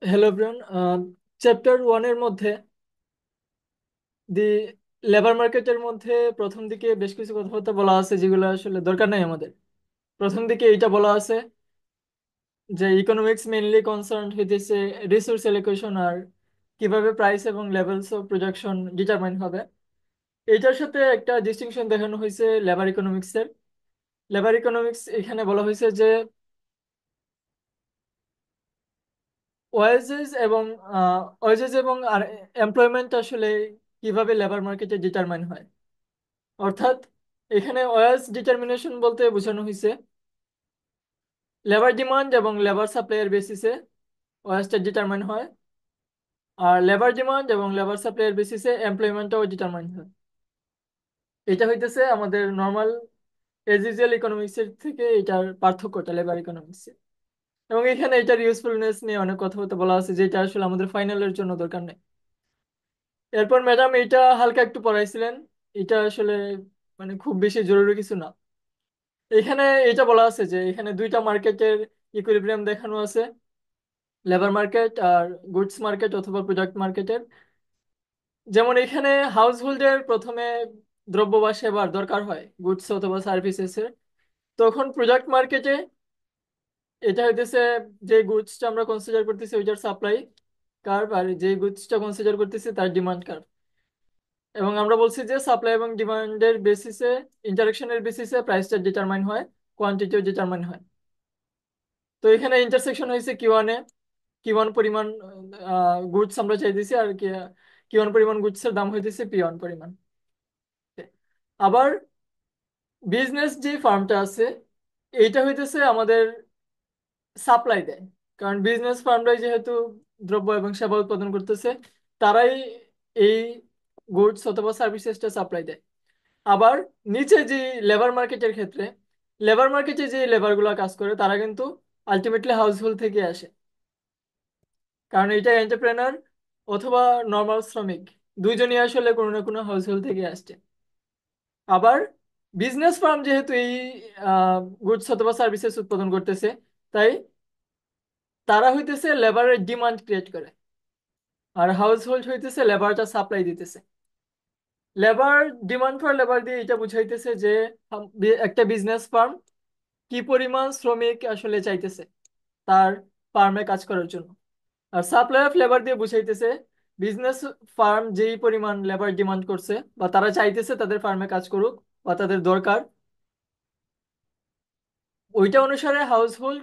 Hello bran. Chapter ওয়ানের মধ্যে দি labour মার্কেটের মধ্যে প্রথম দিকে বেশ কিছু কথাবার্তা বলা আছে যেগুলো আসলে দরকার নাই আমাদের। প্রথম দিকে এইটা বলা আছে যে ইকোনমিক্স মেইনলি কনসার্ন হইতেছে রিসোর্স এলোকেশন আর কিভাবে প্রাইস এবং লেভেলস অফ প্রোডাকশন ডিটারমাইন হবে। এইটার সাথে একটা ডিস্টিংশন দেখানো হয়েছে লেবার ইকোনমিক্সের। লেবার ইকোনমিক্স এখানে বলা হয়েছে যে ওয়েজেস এবং ওয়েজেস এবং আর এমপ্লয়মেন্ট আসলে কিভাবে লেবার মার্কেটে ডিটারমাইন হয়। অর্থাৎ এখানে ওয়াজ ডিটারমিনেশন বলতে বোঝানো হয়েছে লেবার ডিমান্ড এবং লেবার সাপ্লাইয়ের বেসিসে ওয়াজটা ডিটারমাইন হয়, আর লেবার ডিমান্ড এবং লেবার সাপ্লাইয়ের বেসিসে এমপ্লয়মেন্টটাও ডিটারমাইন হয়। এটা হইতেছে আমাদের নর্মাল এজ ইউজুয়াল ইকোনমিক্সের থেকে এটার পার্থক্যটা লেবার ইকোনমিক্সে। এবং এখানে এটার ইউজফুলনেস নিয়ে অনেক কথাবার্তা বলা আছে যেটা আসলে আমাদের ফাইনালের জন্য দরকার নেই। এরপর ম্যাডাম এটা হালকা একটু পড়াইছিলেন। এটা আসলে মানে খুব বেশি জরুরি কিছু না। এখানে এটা বলা আছে যে এখানে দুইটা মার্কেটের ইকুইলিব্রিয়াম দেখানো আছে, লেবার মার্কেট আর গুডস মার্কেট অথবা প্রোডাক্ট মার্কেটের। যেমন এখানে হাউস হোল্ডের প্রথমে দ্রব্য বা সেবার দরকার হয় গুডস অথবা সার্ভিসেসের, তখন প্রোডাক্ট মার্কেটে এটা হইতেছে যে গুডসটা আমরা কনসিডার করতেছি ওইটার সাপ্লাই কার্ভ, আর যে গুডসটা কনসিডার করতেছি তার ডিমান্ড কার্ভ। এবং আমরা বলছি যে সাপ্লাই এবং ডিমান্ডের বেসিসে ইন্টারাকশনের বেসিসে প্রাইসটা ডিটারমাইন হয়, কোয়ান্টিটিও ডিটারমাইন হয়। তো এখানে ইন্টারসেকশন হয়েছে কিউয়ানে, কিউয়ান পরিমাণ গুডস আমরা চাইতেছি, আর কি কিউয়ান পরিমাণ গুডস এর দাম হইতেছে পিওয়ান পরিমাণ। আবার বিজনেস যে ফার্মটা আছে এইটা হইতেছে আমাদের সাপ্লাই দেয়, কারণ বিজনেস ফার্মরাই যেহেতু দ্রব্য এবং সেবা উৎপাদন করতেছে, তারাই এই গুডস অথবা সার্ভিসেসটা সাপ্লাই দেয়। আবার নিচে যে লেবার মার্কেটের ক্ষেত্রে, লেবার মার্কেটে যে লেবারগুলো কাজ করে তারা কিন্তু আলটিমেটলি হাউস হোল্ড থেকে আসে, কারণ এটা এন্টারপ্রেনার অথবা নর্মাল শ্রমিক, দুইজনই আসলে কোনো না কোনো হাউস হোল্ড থেকে আসছে। আবার বিজনেস ফার্ম যেহেতু এই গুডস অথবা সার্ভিসেস উৎপাদন করতেছে, তাই তারা হইতেছে লেবারের ডিমান্ড ক্রিয়েট করে, আর হাউস হোল্ড হইতেছে লেবারটা সাপ্লাই দিতেছে। লেবার ডিমান্ড ফর লেবার দিয়ে এটা বুঝাইতেছে যে একটা বিজনেস ফার্ম কি পরিমাণ শ্রমিক আসলে চাইতেছে তার ফার্মে কাজ করার জন্য। আর সাপ্লাই অফ লেবার দিয়ে বুঝাইতেছে বিজনেস ফার্ম যেই পরিমাণ লেবার ডিমান্ড করছে বা তারা চাইতেছে তাদের ফার্মে কাজ করুক বা তাদের দরকার, ওইটা অনুসারে হাউস হোল্ড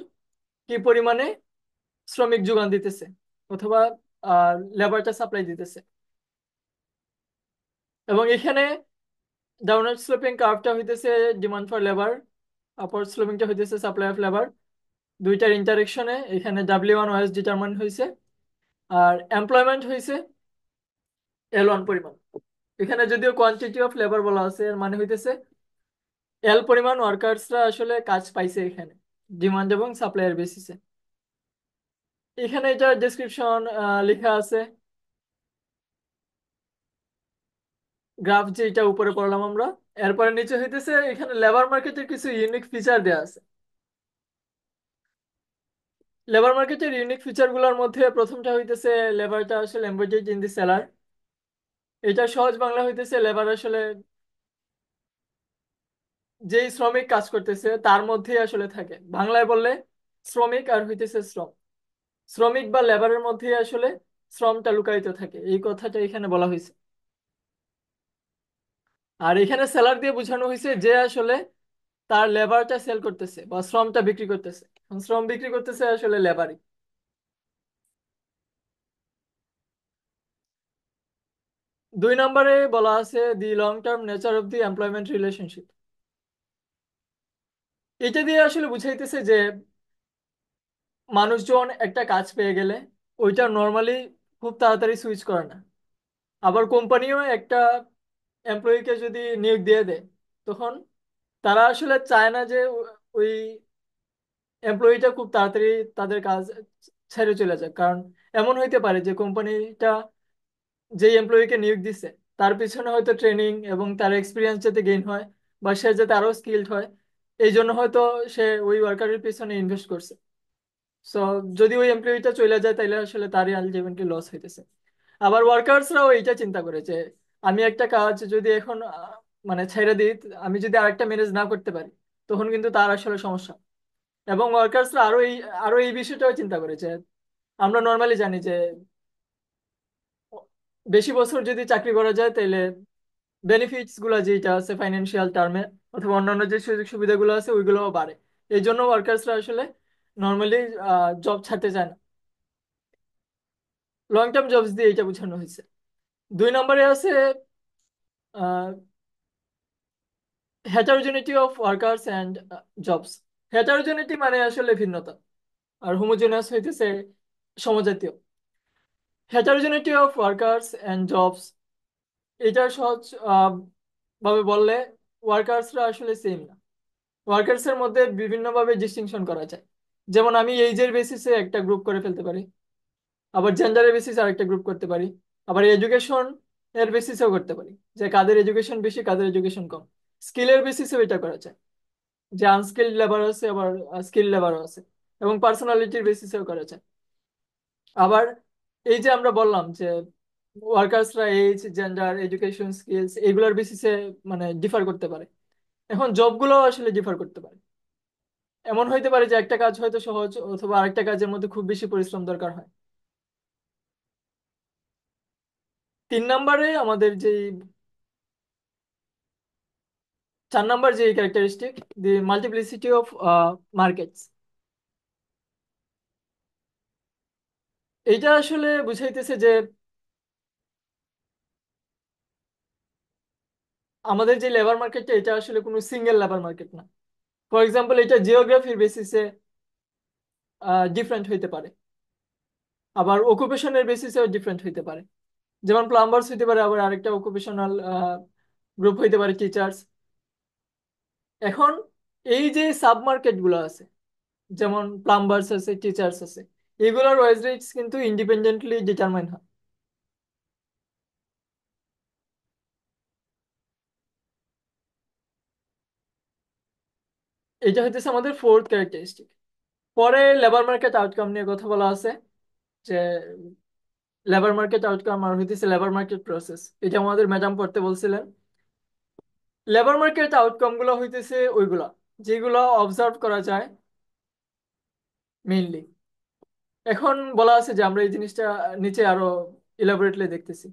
কি পরিমাণে শ্রমিক যোগান দিতেছে অথবা লেবারটা সাপ্লাই দিতেছে। এবং এখানে ডাউনওয়ার্ড স্লোপিং কার্ভটা হইতেছে ডিমান্ড ফর লেবার, আপওয়ার্ড স্লোপিংটা হইতেছে সাপ্লাই অফ লেবার। দুইটার ইন্টারেকশনে এখানে W1 ওয়াইজ ডিটারমাইন হয়েছে, আর এমপ্লয়মেন্ট হয়েছে L1 পরিমাণ। এখানে যদিও কোয়ান্টিটি অফ লেবার বলা আছে, এর মানে হইতেছে এল পরিমাণ ওয়ার্কার্সরা আসলে কাজ পাইছে এখানে ডিমান্ড এবং সাপ্লাইয়ের বেসিসে। এখানে এটা ডেসক্রিপশন লেখা আছে, গ্রাফ যেটা উপরে পড়লাম আমরা। এরপরে নিচে হইতেছে এখানে লেবার মার্কেটের কিছু ইউনিক ফিচার দেওয়া আছে। লেবার মার্কেটের ইউনিক ফিচার গুলোর মধ্যে প্রথমটা হইতেছে লেবারটা আসলে এমবেডেড ইন দি সেলার। এটা সহজ বাংলা হইতেছে লেবার আসলে যেই শ্রমিক কাজ করতেছে তার মধ্যেই আসলে থাকে, বাংলায় বললে শ্রমিক আর হইতেছে শ্রম, শ্রমিক বা লেবারের মধ্যেই আসলে শ্রমটা লুকায়িত থাকে, এই কথাটা এখানে বলা হয়েছে। আর এখানে সেলার দিয়ে বোঝানো হয়েছে যে আসলে তার লেবারটা সেল করতেছে বা শ্রমটা বিক্রি করতেছে, শ্রম বিক্রি করতেছে আসলে লেবারই। দুই নম্বরে বলা আছে দি long term nature of the employment relationship. এটা দিয়ে আসলে বুঝাইতেছে যে মানুষজন একটা কাজ পেয়ে গেলে ওইটা নর্মালি খুব তাড়াতাড়ি সুইচ করে না। আবার কোম্পানিও একটা এমপ্লয়িকে যদি নিয়োগ দিয়ে দেয়, তখন তারা আসলে চায় না যে ওই এমপ্লয়িটা খুব তাড়াতাড়ি তাদের কাজ ছেড়ে চলে যায়, কারণ এমন হইতে পারে যে কোম্পানিটা যেই এমপ্লয়িকে নিয়োগ দিচ্ছে তার পিছনে হয়তো ট্রেনিং এবং তার এক্সপিরিয়েন্স যাতে গেইন হয় বা সে যাতে আরো স্কিলড হয়, এই জন্য হয়তো সে ওই ওয়ার্কারের পিছনে ইনভেস্ট করছে। সো যদি ওই এমপ্লয়িটা চলে যায় তাহলে আসলে তারই আলটিমেটলি লস হইতেছে। আবার ওয়ার্কার্সরাও এইটা চিন্তা করে যে আমি একটা কাজ যদি এখন মানে ছেড়ে দিই, আমি যদি আরেকটা ম্যানেজ না করতে পারি, তখন কিন্তু তার আসলে সমস্যা। এবং ওয়ার্কার্সরা আরো এই বিষয়টাও চিন্তা করে যে আমরা নর্মালি জানি যে বেশি বছর যদি চাকরি করা যায় তাহলে বেনিফিটস গুলা যেটা আছে ফাইন্যান্সিয়াল টার্মে অথবা অন্যান্য যে সুযোগ সুবিধাগুলো আছে ওইগুলোও বাড়ে। এই জন্য ওয়ার্কার্সরা আসলে নর্মালি জব ছাড়তে চায় না। লং টার্ম জবস দিয়ে এটা বোঝানো হয়েছে। 2 নম্বরে আছে হেটারোজেনিটি অফ ওয়ার্কার্স অ্যান্ড জবস। হেটারোজেনিটি মানে আসলে ভিন্নতা, আর হোমোজেনাস হইতেছে সমজাতীয়। হেটারোজেনিটি অফ ওয়ার্কার্স অ্যান্ড জবস, এটা সহজ ভাবে বললে ওয়ার্কার্সরা আসলে সেম না। ওয়ার্কার্স এর মধ্যে বিভিন্নভাবে ডিস্টিংশন করা যায়। যেমন আমি এইজের বেসিসে একটা গ্রুপ করে ফেলতে পারি, আবার জেন্ডারের বেসিসে আরেকটা গ্রুপ করতে পারি, আবার এডুকেশন এর বেসিসেও করতে পারি যে কাদের এডুকেশন বেশি কাদের এডুকেশন কম। স্কিলের বেসিসেও এটা করা যায়, যে আনস্কিল্ড লেবার আছে আবার স্কিল লেবারও আছে। এবং পার্সোনালিটির বেসিসেও করা যায়। আবার এই যে আমরা বললাম যে ওয়ার্কার্সরা এজ জেন্ডার এডুকেশন স্কিলস এগুলোর বেসিসে মানে ডিফার করতে পারে। এখন জবগুলো আসলে ডিফার করতে পারে। এমন হইতে পারে যে একটা কাজ হয়তো সহজ অথবা আরেকটা কাজের মধ্যে খুব বেশি পরিশ্রম দরকার হয়। 3 নম্বরে আমাদের যে 4 নম্বর যে characteristic, the multiplicity of markets, এইটা আসলে বুঝাইতেছে যে আমাদের যে লেবার মার্কেটটা এটা আসলে কোনো সিঙ্গেল লেবার মার্কেট না। ফর এক্সাম্পল এটা জিওগ্রাফির বেসিসে ডিফারেন্ট হইতে পারে, আবার অকুপেশনের বেসিসেও ডিফারেন্ট হইতে পারে। যেমন প্লাম্বার্স হইতে পারে, আবার আরেকটা অকুপেশনাল গ্রুপ হইতে পারে টিচার্স। এখন এই যে সাব মার্কেট গুলো আছে, যেমন প্লাম্বার্স আছে টিচার্স আছে, এগুলোর ওয়েজ রেটস কিন্তু ইন্ডিপেন্ডেন্টলি ডিটারমাইন হয়। এটা হইতেছে আমাদের ফোর্থ ক্যারেক্টারিস্টিক। পরে লেবার মার্কেট আউটকাম নিয়ে কথা বলা আছে, যে লেবার মার্কেট আউটকাম আর হইতেছে লেবার মার্কেট প্রসেস, এটা আমাদের ম্যাডাম পড়তে বলছিলেন। লেবার মার্কেট আউটকাম গুলো হইতেছে ওইগুলা যেগুলো অবজার্ভ করা যায় মেইনলি। এখন বলা আছে যে আমরা এই জিনিসটা নিচে আরো ইলাবোরেটলি দেখতেছি।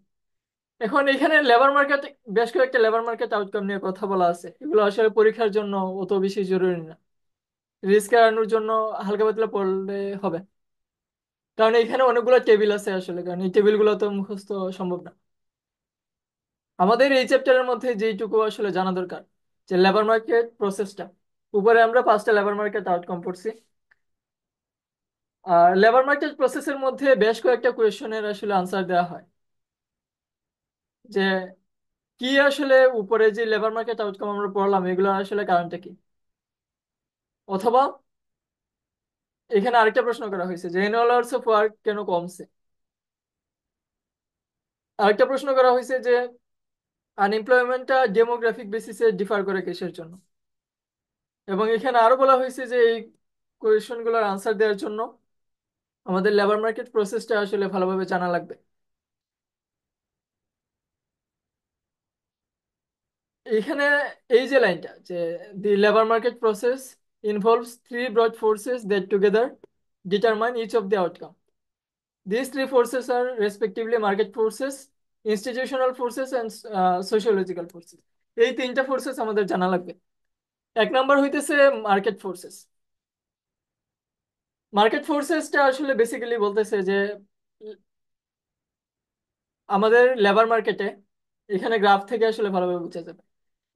এখন এখানে লেবার মার্কেট, বেশ কয়েকটা লেবার মার্কেট আউটকাম নিয়ে কথা বলা আছে, এগুলো আসলে পরীক্ষার জন্য অত বেশি জরুরি না। রিস্ক এড়ানোর জন্য হালকা পাতলা পড়লে হবে। কারণ এখানে অনেকগুলো টেবিল আছে আসলে, কারণ এই টেবিলগুলো তো মুখস্থ সম্ভব না। আমাদের এই চ্যাপ্টারের মধ্যে যেইটুকু আসলে জানা দরকার যে লেবার মার্কেট প্রসেসটা, উপরে আমরা 5টা লেবার মার্কেট আউটকাম পড়ছি। আর লেবার মার্কেট প্রসেসের মধ্যে বেশ কয়েকটা কোয়েশ্চেনের আসলে আনসার দেওয়া হয়, যে কি আসলে উপরে যে লেবার মার্কেট আউটকাম আমরা পড়লাম এগুলো আসলে কারণটা কি। অথবা এখানে আরেকটা প্রশ্ন করা হয়েছে যে অ্যানুয়াল আওয়ার্স অফ ওয়ার্ক কেন কমছে। আরেকটা প্রশ্ন করা হয়েছে যে আনএমপ্লয়মেন্টটা ডেমোগ্রাফিক বেসিসে ডিফার করে কিসের জন্য। এবং এখানে আরো বলা হয়েছে যে এই কোয়েশ্চেন গুলোর আনসার দেওয়ার জন্য আমাদের লেবার মার্কেট প্রসেসটা আসলে ভালোভাবে জানা লাগবে। এখানে এই যে লাইনটা যে the labour market process involves three broad forces that together determine each of the outcome. These three forces are respectively market forces, institutional forces and sociological forces. এই 3টা ফোর্সেস আমাদের জানা লাগবে। 1 নম্বর হইতেছে মার্কেট ফোর্সেস। মার্কেট ফোর্সেসটা আসলে basically বলতেছে যে আমাদের লেবার মার্কেটে, এখানে গ্রাফ থেকে আসলে ভালোভাবে বোঝা যাবে,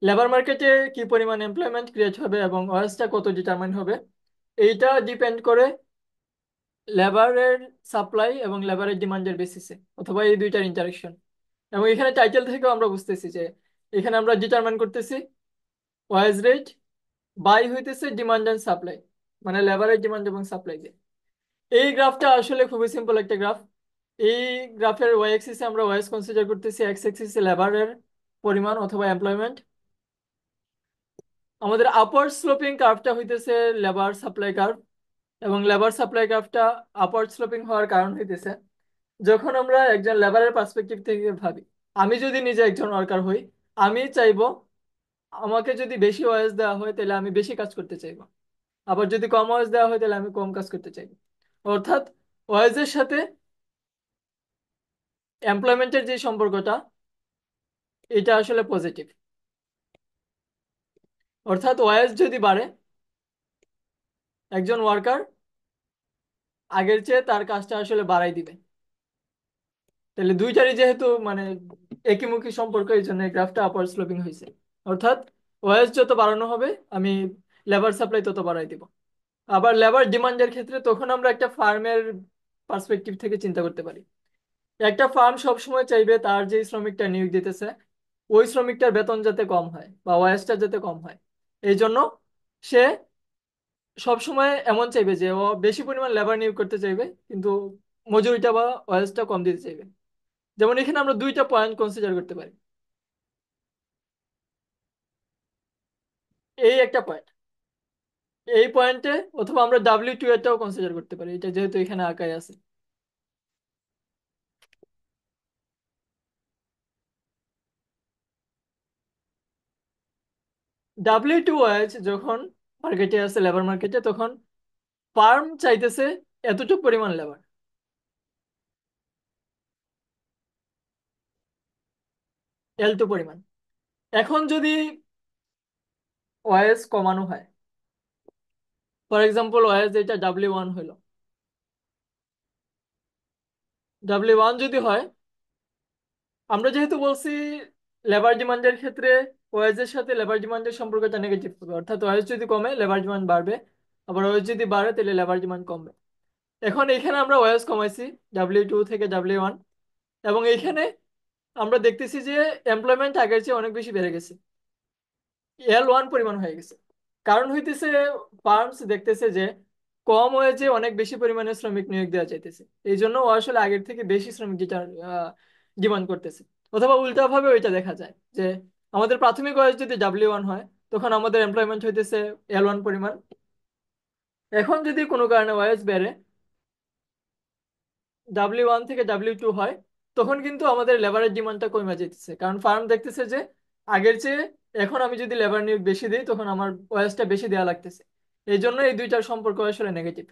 লেবার মার্কেটে কি পরিমাণ এমপ্লয়মেন্ট ক্রিয়েট হবে এবং ওয়ারেসটা কত ডিটারমাইন হবে, এইটা ডিপেন্ড করে লেবারের সাপ্লাই এবং লেবারের ডিমান্ডের বেসিসে, অথবা এই দুইটার ইন্টারেকশন। এবং এখানে টাইটেল থেকেও আমরা বুঝতেছি যে এখানে আমরা ডিটারমাইন করতেছি ওয়াইজ রেট বাই হইতেছে ডিমান্ড এন্ড সাপ্লাই, মানে লেবারের ডিমান্ড এবং সাপ্লাই দিয়ে। এই গ্রাফটা আসলে খুবই সিম্পল একটা গ্রাফ। এই গ্রাফের ওয়াই অ্যাক্সিসে আমরা ওয়াইজ কনসিডার করতেছি, এক্স অ্যাক্সিসে লেবারের পরিমাণ অথবা এমপ্লয়মেন্ট। আমাদের আপওয়ার্ড স্লোপিং কার্ভটা হইতেছে লেবার সাপ্লাই কার্ভ, এবং লেবার সাপ্লাই গ্রাফটা আপওয়ার্ড স্লোপিং হওয়ার কারণ হইতেছে যখন আমরা একজন লেবারের পার্সপেক্টিভ থেকে ভাবি, আমি যদি নিজে একজন ওয়ার্কার হই, আমি চাইবো আমাকে যদি বেশি ওয়াজ দেওয়া হয় তাহলে আমি বেশি কাজ করতে চাইবো, আবার যদি কম ওয়াজ দেওয়া হয় তাহলে আমি কম কাজ করতে চাইবো। অর্থাৎ ওয়াজের সাথে এমপ্লয়মেন্টের যে সম্পর্কটা, এটা আসলে পজিটিভ। অর্থাৎ ওয়াজ যদি বাড়ে, একজন ওয়ার্কার আগের চেয়ে তার কাজটা আসলে বাড়াই দিবে। তাহলে দুইটারই যেহেতু মানে একইমুখী সম্পর্ক, এই জন্য গ্রাফটা আপার স্লোপিং হয়েছে। অর্থাৎ ওয়াজ যত বাড়ানো হবে, আমি লেবার সাপ্লাই তত বাড়াই দিব। আবার লেবার ডিমান্ডের ক্ষেত্রে তখন আমরা একটা ফার্মের পার্সপেক্টিভ থেকে চিন্তা করতে পারি। একটা ফার্ম সবসময় চাইবে তার যে শ্রমিকটা নিয়োগ দিতেছে ওই শ্রমিকটার বেতন যাতে কম হয় বা ওয়াজটা যাতে কম হয়। এই জন্য সে সবসময় এমন চাইবে যে ও বেশি পরিমাণ লেবার নিয়োগ করতে চাইবে, কিন্তু মজুরিটা বা ওয়াজটা কম দিতে চাইবে। যেমন এখানে আমরা দুইটা পয়েন্ট কনসিডার করতে পারি। এই একটা পয়েন্ট, এই পয়েন্টে, অথবা আমরা W2 এটাও কনসিডার করতে পারি, এটা যেহেতু এখানে আঁকাই আছে। W2 ওয়াজ যখন মার্কেটে আছে, লেবার মার্কেটে, তখন ফার্ম চাইতেছে এতটুকু পরিমাণ লেবার, L2 পরিমাণ। এখন যদি ওয়াইজ কমানো হয়, ফর এক্সাম্পল ওয়াইজ এটা W1 হলো, W1 যদি হয়, আমরা যেহেতু বলছি লেবার ডিমান্ডের ক্ষেত্রে ওয়াইজের সাথে লেবার ডিমান্ডের সম্পর্কটা নেগেটিভ হবে, অর্থাৎ ওয়াইজ যদি কমে লেবার ডিমান্ড বাড়বে, আবার ওয়াইজ যদি বাড়ে তাহলে লেবার ডিমান্ড কমবে। এখন এখানে আমরা ওয়াইজ কমাইছি W2 থেকে W1, এবং এইখানে আমরা দেখতেছি যে এমপ্লয়মেন্ট আগের চেয়ে অনেক বেশি বেড়ে গেছে, L1 পরিমাণ হয়ে গেছে। কারণ হইতেছে ফার্মস দেখতেছে যে কম ওয়েজে অনেক বেশি পরিমাণে শ্রমিক নিয়োগ দেওয়া চাইতেছে, এই জন্য ও আসলে আগের থেকে বেশি শ্রমিক যেটা ডিমান্ড করতেছে। অথবা উল্টা ভাবে ওইটা দেখা যায় যে আমাদের প্রাথমিক ওয়েজ যদি W1 হয়, তখন আমাদের এমপ্লয়মেন্ট হইতেছে L1 পরিমাণ। এখন যদি কোনো কারণে ওয়েজ বেড়ে, W1 থেকে W2 হয়, তখন কিন্তু আমাদের লেবারের ডিমান্ডটা কমে যেতেছে, কারণ ফার্ম দেখতেছে যে আগের চেয়ে এখন আমি যদি লেবার নিয়োগ বেশি দিই তখন আমার ওয়েজটা বেশি দেওয়া লাগতেছে। এই জন্য এই দুইটার সম্পর্ক আসলে নেগেটিভ।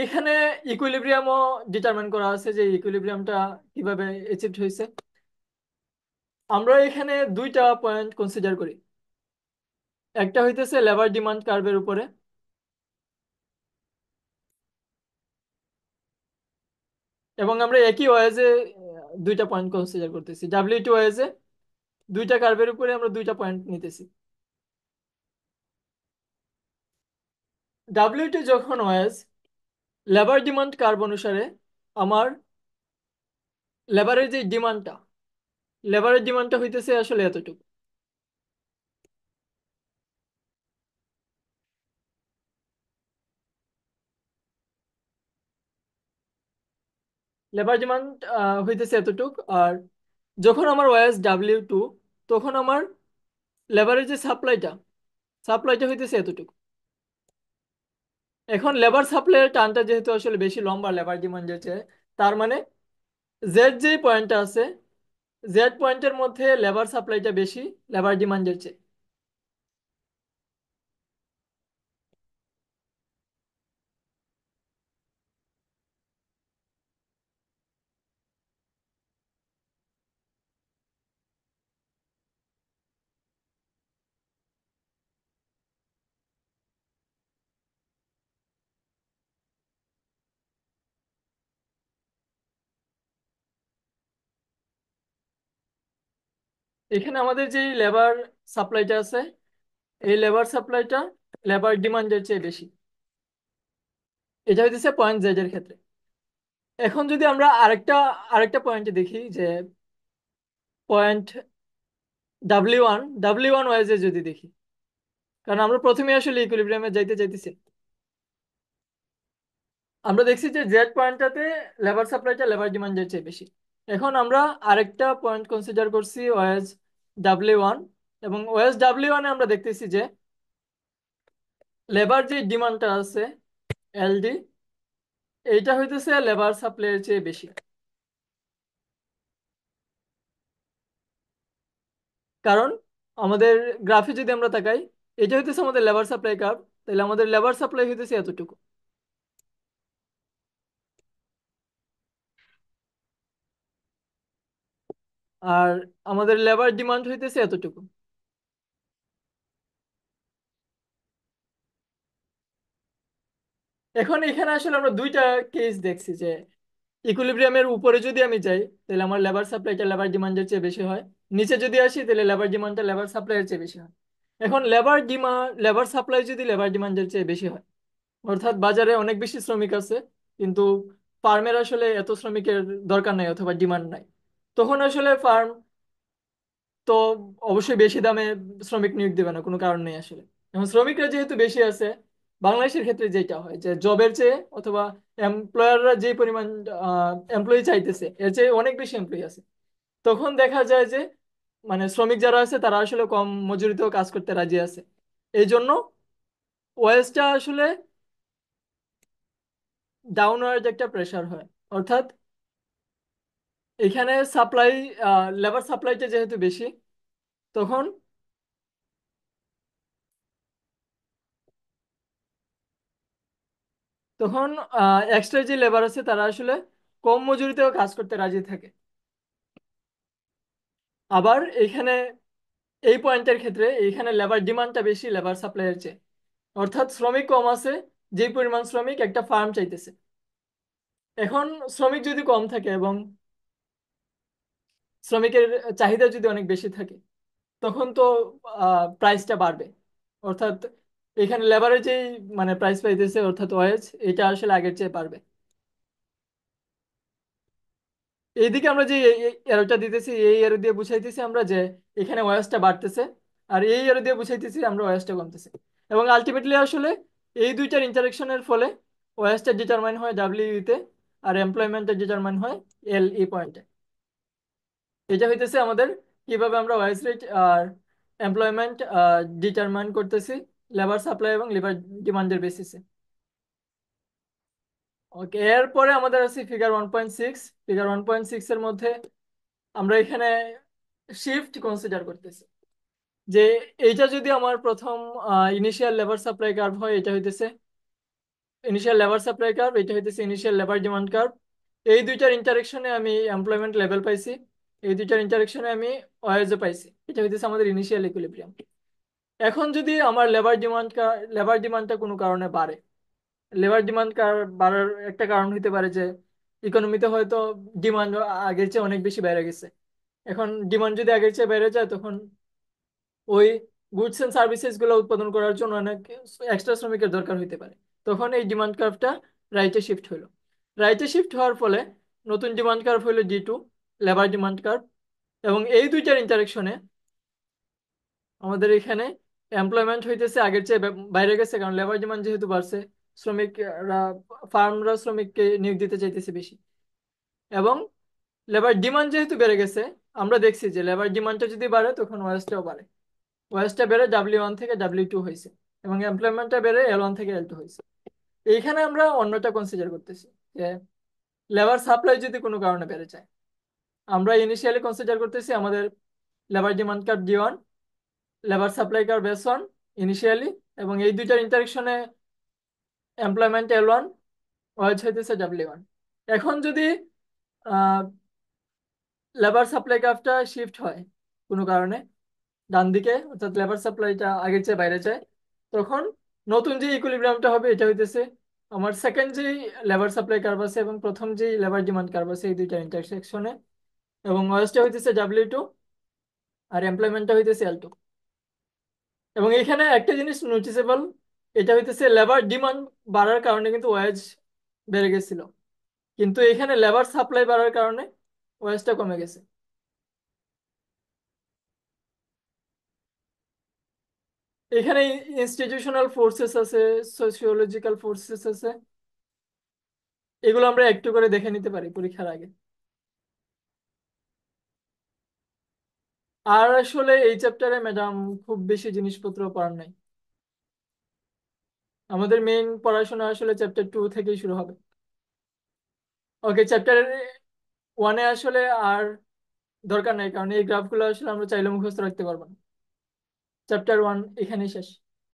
এইখানে ইকুইলিব্রিয়ামও ডিটারমাইন করা আছে, যে ইকুইলিব্রিয়ামটা কিভাবে অ্যাচিভড হয়েছে। আমরা এখানে দুইটা পয়েন্ট কনসিডার করি। একটা হইতেছে লেবার ডিমান্ড কার্ভের উপরে, এবং আমরা একই ওয়েজে দুইটা পয়েন্ট কনসিডার করতেছি। W2 ওয়েজে দুইটা কার্ভের উপরে আমরা দুইটা পয়েন্ট নিতেছি। W2 যখন ওয়েজ লেবার ডিমান্ড কার্ভ অনুসারে, আমার লেবারের যে ডিমান্ডটা, লেবারের ডিমান্ডটা হইতেছে আসলে এতটুকু। লেবার ডিমান্ড হইতেছে এতটুকু। আর যখন আমার ওয়েজ W2, তখন আমার লেবারের যে সাপ্লাইটা, সাপ্লাইটা হইতেছে এতটুকু। এখন লেবার সাপ্লাইয়ের টানটা যেহেতু আসলে বেশি লম্বা লেবার ডিমান্ডের চেয়ে, তার মানে জেড যে পয়েন্টটা আছে, জেড পয়েন্টের মধ্যে লেবার সাপ্লাইটা বেশি লেবার ডিমান্ডের চেয়ে। এখানে আমাদের যে লেবার সাপ্লাইটা আছে, এই লেবার সাপ্লাইটা লেবার ডিমান্ডের চেয়ে বেশি। এটা হইতেছে পয়েন্ট জেড এর ক্ষেত্রে। এখন যদি আমরা আরেকটা আরেকটা পয়েন্টে দেখি, যে পয়েন্ট W1 ওয়াইজে যদি দেখি, কারণ আমরা প্রথমে আসলে ইকুইলিব্রিয়ামে যাইতে চাইতেছি, আমরা দেখছি যে জেড পয়েন্টটাতে লেবার সাপ্লাইটা লেবার ডিমান্ডের চেয়ে বেশি। এখন আমরা আরেকটা পয়েন্ট কনসিডার করছি ওএস, 1, এবং ওএস W1 এ আমরা দেখতেছি যে লেবার যে ডিমান্ডটা আছে, এলডি, এইটা হইতেছে লেবার সাপ্লাইয়ের চেয়ে বেশি। কারণ আমাদের গ্রাফে যদি আমরা তাকাই, এটা হইতেছে আমাদের লেবার সাপ্লাই কার্ভ, তাহলে আমাদের লেবার সাপ্লাই হইতেছে এতটুকু, আর আমাদের লেবার ডিমান্ড হইতেছে এতটুকু। এখন এখানে আসলে আমরা দুইটা কেস দেখছি যে ইকুইলিব্রিয়ামের উপরে যদি আমি যাই তাহলে আমার লেবার সাপ্লাইটা লেবার ডিমান্ডের চেয়ে বেশি হয়, নিচে যদি আসি তাহলে লেবার ডিমান্ডটা লেবার সাপ্লাইয়ের চেয়ে বেশি হয়। এখন লেবার সাপ্লাই যদি লেবার ডিমান্ডের চেয়ে বেশি হয়, অর্থাৎ বাজারে অনেক বেশি শ্রমিক আছে কিন্তু ফার্মের আসলে এত শ্রমিকের দরকার নাই অথবা ডিমান্ড নাই, তখন আসলে ফার্ম তো অবশ্যই বেশি দামে শ্রমিক নিয়োগ দেবে না, কোনো কারণ নেই আসলে। এখন শ্রমিকরা যেহেতু বেশি আছে, বাংলাদেশের ক্ষেত্রে যেটা হয় যে জবের চেয়ে অথবা এমপ্লয়াররা যে পরিমাণ এমপ্লয়ি চাইতেছে এর চেয়ে অনেক বেশি এমপ্লয়ি আছে, তখন দেখা যায় যে মানে শ্রমিক যারা আছে তারা আসলে কম মজুরিতেও কাজ করতে রাজি আছে। এই জন্য ওয়েজটা আসলে ডাউনওয়ার্ড একটা প্রেশার হয়, অর্থাৎ এখানে সাপ্লাই, লেবার সাপ্লাইটা যেহেতু বেশি, তখন তখন এক্সট্রা যে লেবার আছে তারা আসলে কম মজুরিতেও কাজ করতে রাজি থাকে। আবার এখানে এই পয়েন্টের ক্ষেত্রে এইখানে লেবার ডিমান্ডটা বেশি লেবার সাপ্লাইয়ের চেয়ে, অর্থাৎ শ্রমিক কম আছে, যে পরিমাণ শ্রমিক একটা ফার্ম চাইতেছে। এখন শ্রমিক যদি কম থাকে এবং শ্রমিকের চাহিদা যদি অনেক বেশি থাকে, তখন তো প্রাইসটা বাড়বে, অর্থাৎ এখানে লেবারের যে মানে প্রাইস পাইতেছে অর্থাৎ ওয়েজ, এটা আসলে আগের চেয়ে বাড়বে। এইদিকে আমরা যে এরোটা দিতেছি, এই এরো দিয়ে বুঝাইতেছি আমরা যে এখানে ওয়ারেসটা বাড়তেছে, আর এই এরো দিয়ে বুঝাইতেছি আমরা ওয়ারেসটা কমতেছে। এবং আলটিমেটলি আসলে এই দুইটার ইন্টারেকশনের ফলে ওয়ারেসটা ডিটারমাইন হয় ডাব্লিউ তে, আর এমপ্লয়মেন্টটা ডিটারমাইন হয় এল ই পয়েন্টে। এটা হইতেছে আমাদের কিভাবে আমরা ওয়ারেস রেট আর এমপ্লয়মেন্ট ডিটারমাইন করতেছি লেবার সাপ্লাই এবং লেবার ডিমান্ডের বেসিসে। ওকে, এরপরে আমাদের আছে ফিগার 1.6। ফিগার 1.6 এর মধ্যে আমরা এখানে শিফট কনসিডার করতেছি যে এইটা যদি আমার প্রথম ইনিশিয়াল লেবার সাপ্লাই কার্ভ হয়, এটা হইতেছে ইনিশিয়াল লেবার সাপ্লাই কার্ভ, এটা হইতেছে ইনিশিয়াল লেবার ডিমান্ড কার্ভ। এই দুইটার ইন্টারেকশনে আমি এমপ্লয়মেন্ট লেভেল পাইছি, এই দুইটার ইন্টারেকশনে আমি ওয়ারেজে পাইছি, এটা হইতেছে আমাদের ইনিশিয়াল ইকুইলিব্রিয়াম। এখন যদি আমার লেবার ডিমান্ডটা কোনো কারণে বাড়ে, লেবার ডিমান্ড বাড়ার একটা কারণ হইতে পারে যে ইকোনমিতে হয়তো ডিমান্ড আগের চেয়ে অনেক বেশি বেড়ে গেছে। এখন ডিমান্ড যদি আগের চেয়ে বেড়ে যায়, তখন ওই গুডস এন্ড সার্ভিসেস গুলো উৎপাদন করার জন্য অনেক এক্সট্রা শ্রমিকের দরকার হইতে পারে। তখন এই ডিমান্ড কার্ভটা রাইটে শিফট হইলো। রাইটে শিফট হওয়ার ফলে নতুন ডিমান্ড কার্ভ হইলো D2, লেবার ডিমান্ড কার্ভ। এবং এই দুইটার ইন্টারেকশনে আমাদের এখানে এমপ্লয়মেন্ট হইতেছে আগের চেয়ে বাইরে গেছে, কারণ লেবার ডিমান্ড যেহেতু বাড়ছে, শ্রমিকরা ফার্মরা শ্রমিককে নিয়োগ দিতে চাইতেছে বেশি। এবং লেবার ডিমান্ড যেহেতু বেড়ে গেছে, আমরা দেখছি যে লেবার ডিমান্ডটা যদি বাড়ে তখন ওয়েস্টটাও বাড়ে। ওয়েস্টটা বেড়ে W1 থেকে W2 হয়েছে, এবং এমপ্লয়মেন্টটা বেড়ে L1 থেকে L2 হয়েছে। এইখানে আমরা অন্যটা কনসিডার করতেছি যে লেবার সাপ্লাই যদি কোনো কারণে বেড়ে যায়, আমরা ইনিশিয়ালি কনসিডার করতেছি আমাদের labour demand curve D1, labour supply curve S1 initially, এবং এই দুইটার ইন্টারেকশনে এমপ্লয়মেন্ট L1, ওয়েজ হইতেছে W1। এখন যদি লেবার সাপ্লাই কার্ভটা শিফট হয় কোনো কারণে ডান দিকে, অর্থাৎ লেবার সাপ্লাইটা আগের চেয়ে বাইরে যায়, তখন নতুন যে ইকুইলিব্রিয়ামটা হবে এটা হইতেছে আমার সেকেন্ড যে লেবার সাপ্লাই কার্ভ আছে এবং প্রথম যে লেবার ডিমান্ড কার্ভ আছে এই দুইটা ইন্টারসেকশনে, এবং ওয়েস্টটা হইতেছে W2 আর এমপ্লয়মেন্টটা হইতেছে L2। এবং এখানে একটা জিনিস নোটিসেবল, এটা হইতেছে লেবার ডিমান্ড বাড়ার কারণে কিন্তু ওয়েজ বেড়ে গেছিল, কিন্তু এখানে লেবার সাপ্লাই বাড়ার কারণে ওয়েজটা কমে গেছে। এখানে ইনস্টিটিউশনাল ফোর্সেস আছে, সোশিওলজিক্যাল ফোর্সেস আছে, এগুলো আমরা একটু করে দেখে নিতে পারি পরীক্ষার আগে। আর আসলে এই চ্যাপ্টারে ম্যাডাম খুব বেশি জিনিসপত্র পড়ার নাই। আমাদের মেইন পড়াশোনা আসলে চ্যাপ্টার 2 থেকেই শুরু হবে। ওকে, চ্যাপ্টার 1-এ আসলে আর দরকার নাই, কারণ এই গ্রাফগুলো আসলে আমরা চাইলে মুখস্থ রাখতে পারবো না। চ্যাপ্টার 1 এখানেই শেষ।